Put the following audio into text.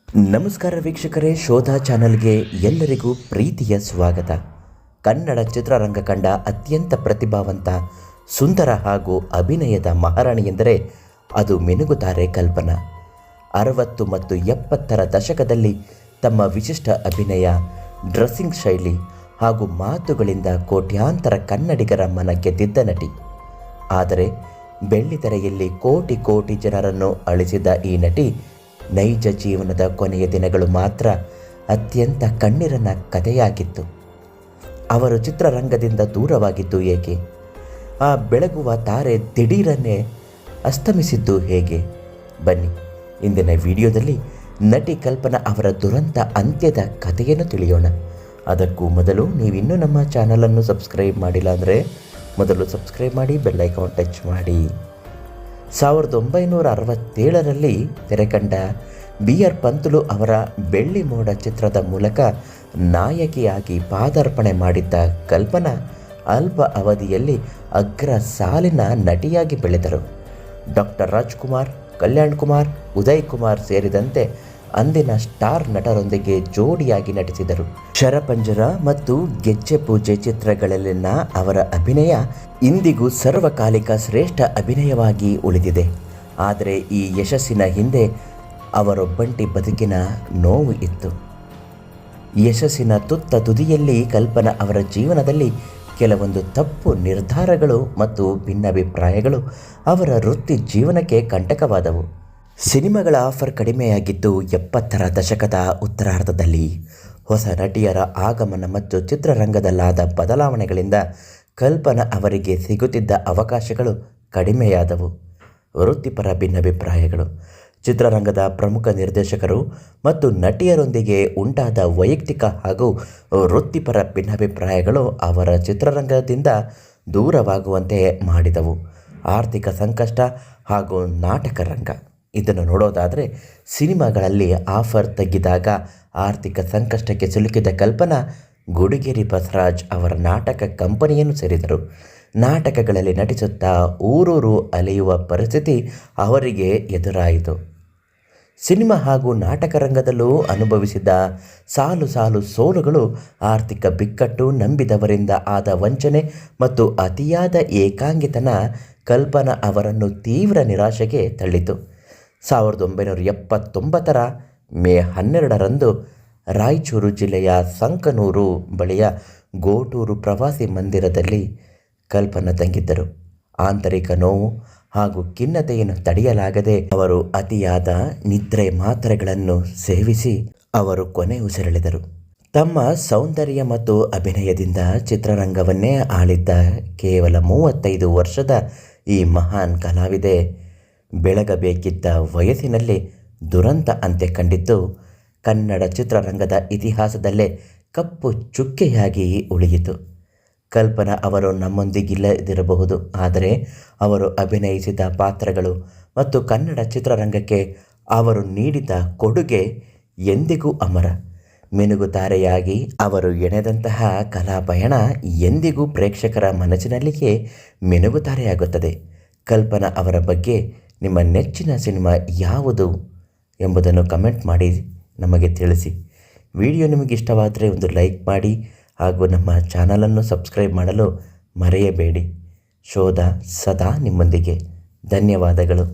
ನಮಸ್ಕಾರ ವೀಕ್ಷಕರೇ, ಶೋಧ ಚಾನೆಲ್ಗೆ ಎಲ್ಲರಿಗೂ ಪ್ರೀತಿಯ ಸ್ವಾಗತ. ಕನ್ನಡ ಚಿತ್ರರಂಗ ಕಂಡ ಅತ್ಯಂತ ಪ್ರತಿಭಾವಂತ, ಸುಂದರ ಹಾಗೂ ಅಭಿನಯದ ಮಹಾರಾಣಿ ಎಂದರೆ ಅದು ಮಿನುಗುತಾರೆ ಕಲ್ಪನಾ. 60 ಮತ್ತು 70ರ ದಶಕದಲ್ಲಿ ತಮ್ಮ ವಿಶಿಷ್ಟ ಅಭಿನಯ, ಡ್ರೆಸ್ಸಿಂಗ್ ಶೈಲಿ ಹಾಗೂ ಮಾತುಗಳಿಂದ ಕೋಟ್ಯಾಂತರ ಕನ್ನಡಿಗರ ಮನ ಗೆದ್ದಿದ್ದ ನಟಿ. ಆದರೆ ಬೆಳ್ಳಿತೆರೆಯಲ್ಲಿ ಕೋಟಿ ಕೋಟಿ ಜನರನ್ನು ಅಳಿಸಿದ ಈ ನಟಿ ನೈಜ ಜೀವನದ ಕೊನೆಯ ದಿನಗಳು ಮಾತ್ರ ಅತ್ಯಂತ ಕಣ್ಣೀರನ ಕಥೆಯಾಗಿತ್ತು. ಅವರು ಚಿತ್ರರಂಗದಿಂದ ದೂರವಾಗಿದ್ದು ಏಕೆ? ಆ ಬೆಳಗುವ ತಾರೆ ದಿಢೀರನ್ನೇ ಅಸ್ತಮಿಸಿದ್ದು ಹೇಗೆ? ಬನ್ನಿ, ಇಂದಿನ ವಿಡಿಯೋದಲ್ಲಿ ನಟಿ ಕಲ್ಪನಾ ಅವರ ದುರಂತ ಅಂತ್ಯದ ಕಥೆಯನ್ನು ತಿಳಿಯೋಣ. ಅದಕ್ಕೂ ಮೊದಲು ನೀವಿನ್ನೂ ನಮ್ಮ ಚಾನಲನ್ನು ಸಬ್ಸ್ಕ್ರೈಬ್ ಮಾಡಿಲ್ಲ ಅಂದರೆ ಮೊದಲು ಸಬ್ಸ್ಕ್ರೈಬ್ ಮಾಡಿ, ಬೆಲ್ ಐಕಾನ್ ಟಚ್ ಮಾಡಿ. 1967ರಲ್ಲಿ ತೆರೆಕಂಡ ಬಿ.ಆರ್. ಪಂತುಲು ಅವರ ಬೆಳ್ಳಿ ಮೋಡ ಚಿತ್ರದ ಮೂಲಕ ನಾಯಕಿಯಾಗಿ ಪಾದಾರ್ಪಣೆ ಮಾಡಿದ್ದ ಕಲ್ಪನಾ ಅಲ್ಪ ಅವಧಿಯಲ್ಲಿ ಅಗ್ರ ಸಾಲಿನ ನಟಿಯಾಗಿ ಬೆಳೆದರು. ಡಾಕ್ಟರ್ ರಾಜ್ಕುಮಾರ್, ಕಲ್ಯಾಣ್ ಕುಮಾರ್, ಉದಯ್ ಕುಮಾರ್ ಸೇರಿದಂತೆ ಅಂದಿನ ಸ್ಟಾರ್ ನಟರೊಂದಿಗೆ ಜೋಡಿಯಾಗಿ ನಟಿಸಿದರು. ಶರಪಂಜರ ಮತ್ತು ಗೆಜ್ಜೆ ಪೂಜೆ ಚಿತ್ರಗಳಲ್ಲಿನ ಅವರ ಅಭಿನಯ ಇಂದಿಗೂ ಸರ್ವಕಾಲಿಕ ಶ್ರೇಷ್ಠ ಅಭಿನಯವಾಗಿ ಉಳಿದಿದೆ. ಆದರೆ ಈ ಯಶಸ್ಸಿನ ಹಿಂದೆ ಅವರೊಬ್ಬಂಟಿ ಬದುಕಿನ ನೋವು ಇತ್ತು. ಯಶಸ್ಸಿನ ತುತ್ತ ತುದಿಯಲ್ಲಿ ಕಲ್ಪನಾ ಅವರ ಜೀವನದಲ್ಲಿ ಕೆಲವೊಂದು ತಪ್ಪು ನಿರ್ಧಾರಗಳು ಮತ್ತು ಭಿನ್ನಾಭಿಪ್ರಾಯಗಳು ಅವರ ವೃತ್ತಿ ಜೀವನಕ್ಕೆ ಕಂಟಕವಾದವು. ಸಿನಿಮಾಗಳ ಆಫರ್ ಕಡಿಮೆಯಾಗಿದ್ದು 70ರ ದಶಕದ ಉತ್ತರಾರ್ಧದಲ್ಲಿ. ಹೊಸ ನಟಿಯರ ಆಗಮನ ಮತ್ತು ಚಿತ್ರರಂಗದಲ್ಲಾದ ಬದಲಾವಣೆಗಳಿಂದ ಕಲ್ಪನಾ ಅವರಿಗೆ ಸಿಗುತ್ತಿದ್ದ ಅವಕಾಶಗಳು ಕಡಿಮೆಯಾದವು. ವೃತ್ತಿಪರ ಭಿನ್ನಾಭಿಪ್ರಾಯಗಳು, ಚಿತ್ರರಂಗದ ಪ್ರಮುಖ ನಿರ್ದೇಶಕರು ಮತ್ತು ನಟಿಯರೊಂದಿಗೆ ಉಂಟಾದ ವೈಯಕ್ತಿಕ ಹಾಗೂ ವೃತ್ತಿಪರ ಭಿನ್ನಾಭಿಪ್ರಾಯಗಳು ಅವರ ಚಿತ್ರರಂಗದಿಂದ ದೂರವಾಗುವಂತೆ ಮಾಡಿದವು. ಆರ್ಥಿಕ ಸಂಕಷ್ಟ ಹಾಗೂ ನಾಟಕ ರಂಗ. ಇದನ್ನು ನೋಡೋದಾದರೆ, ಸಿನಿಮಾಗಳಲ್ಲಿ ಆಫರ್ ತಗ್ಗಿದಾಗ ಆರ್ಥಿಕ ಸಂಕಷ್ಟಕ್ಕೆ ಸಿಲುಕಿದ ಕಲ್ಪನಾ ಗುಡಿಗೆರೆ ಬಸವರಾಜ್ ಅವರ ನಾಟಕ ಕಂಪನಿಯನ್ನು ಸೇರಿದರು. ನಾಟಕಗಳಲ್ಲಿ ನಟಿಸುತ್ತಾ ಊರೂರು ಅಲೆಯುವ ಪರಿಸ್ಥಿತಿ ಅವರಿಗೆ ಎದುರಾಯಿತು. ಸಿನಿಮಾ ಹಾಗೂ ನಾಟಕ ರಂಗದಲ್ಲೂ ಅನುಭವಿಸಿದ ಸಾಲು ಸಾಲು ಸೋಲುಗಳು, ಆರ್ಥಿಕ ಬಿಕ್ಕಟ್ಟು, ನಂಬಿದವರಿಂದ ಆದ ವಂಚನೆ ಮತ್ತು ಅತಿಯಾದ ಏಕಾಂಗಿತನ ಕಲ್ಪನಾ ಅವರನ್ನು ತೀವ್ರ ನಿರಾಶೆಗೆ ತಳ್ಳಿತು. 1979ರ ಮೇ 12ರಂದು ರಾಯಚೂರು ಜಿಲ್ಲೆಯ ಸಂಕನೂರು ಬಳಿಯ ಗೋಟೂರು ಪ್ರವಾಸಿ ಮಂದಿರದಲ್ಲಿ ಕಲ್ಪನಾ ತಂಗಿದ್ದರು. ಆಂತರಿಕ ನೋವು ಹಾಗೂ ಖಿನ್ನತೆಯನ್ನು ತಡೆಯಲಾಗದೆ ಅವರು ಅತಿಯಾದ ನಿದ್ರೆ ಮಾತ್ರೆಗಳನ್ನು ಸೇವಿಸಿ ಅವರು ಕೊನೆ ಉಸಿರೆಳೆದರು. ತಮ್ಮ ಸೌಂದರ್ಯ ಮತ್ತು ಅಭಿನಯದಿಂದ ಚಿತ್ರರಂಗವನ್ನೇ ಆಳಿದ್ದ ಕೇವಲ 35 ವರ್ಷದ ಈ ಮಹಾನ್ ಕಲಾವಿದೆ ಬೆಳಗಬೇಕಿದ್ದ ವಯಸ್ಸಿನಲ್ಲಿ ದುರಂತ ಅಂತ್ಯ ಕಂಡಿದ್ದು ಕನ್ನಡ ಚಿತ್ರರಂಗದ ಇತಿಹಾಸದಲ್ಲೇ ಕಪ್ಪು ಚುಕ್ಕೆಯಾಗಿ ಉಳಿಯಿತು. ಕಲ್ಪನಾ ಅವರು ನಮ್ಮೊಂದಿಗಿಲ್ಲದಿರಬಹುದು, ಆದರೆ ಅವರು ಅಭಿನಯಿಸಿದ ಪಾತ್ರಗಳು ಮತ್ತು ಕನ್ನಡ ಚಿತ್ರರಂಗಕ್ಕೆ ಅವರು ನೀಡಿದ ಕೊಡುಗೆ ಎಂದಿಗೂ ಅಮರ. ಮಿನುಗುತಾರೆಯಾಗಿ ಅವರು ಎಣೆದಂತಹ ಕಲಾ ಪಯಣ ಎಂದಿಗೂ ಪ್ರೇಕ್ಷಕರ ಮನಸ್ಸಿನಲ್ಲಿಯೇ ಮಿನುಗುತಾರೆಯಾಗುತ್ತದೆ. ಕಲ್ಪನಾ ಅವರ ಬಗ್ಗೆ ನಿಮ್ಮ ನೆಚ್ಚಿನ ಸಿನಿಮಾ ಯಾವುದು ಎಂಬುದನ್ನು ಕಮೆಂಟ್ ಮಾಡಿ ನಮಗೆ ತಿಳಿಸಿ. ವಿಡಿಯೋ ನಿಮಗೆ ಇಷ್ಟವಾದರೆ ಒಂದು ಲೈಕ್ ಮಾಡಿ ಹಾಗೂ ನಮ್ಮ ಚಾನಲನ್ನು ಸಬ್ಸ್ಕ್ರೈಬ್ ಮಾಡಲು ಮರೆಯಬೇಡಿ. ಶೋಧ ಸದಾ ನಿಮ್ಮೊಂದಿಗೆ. ಧನ್ಯವಾದಗಳು.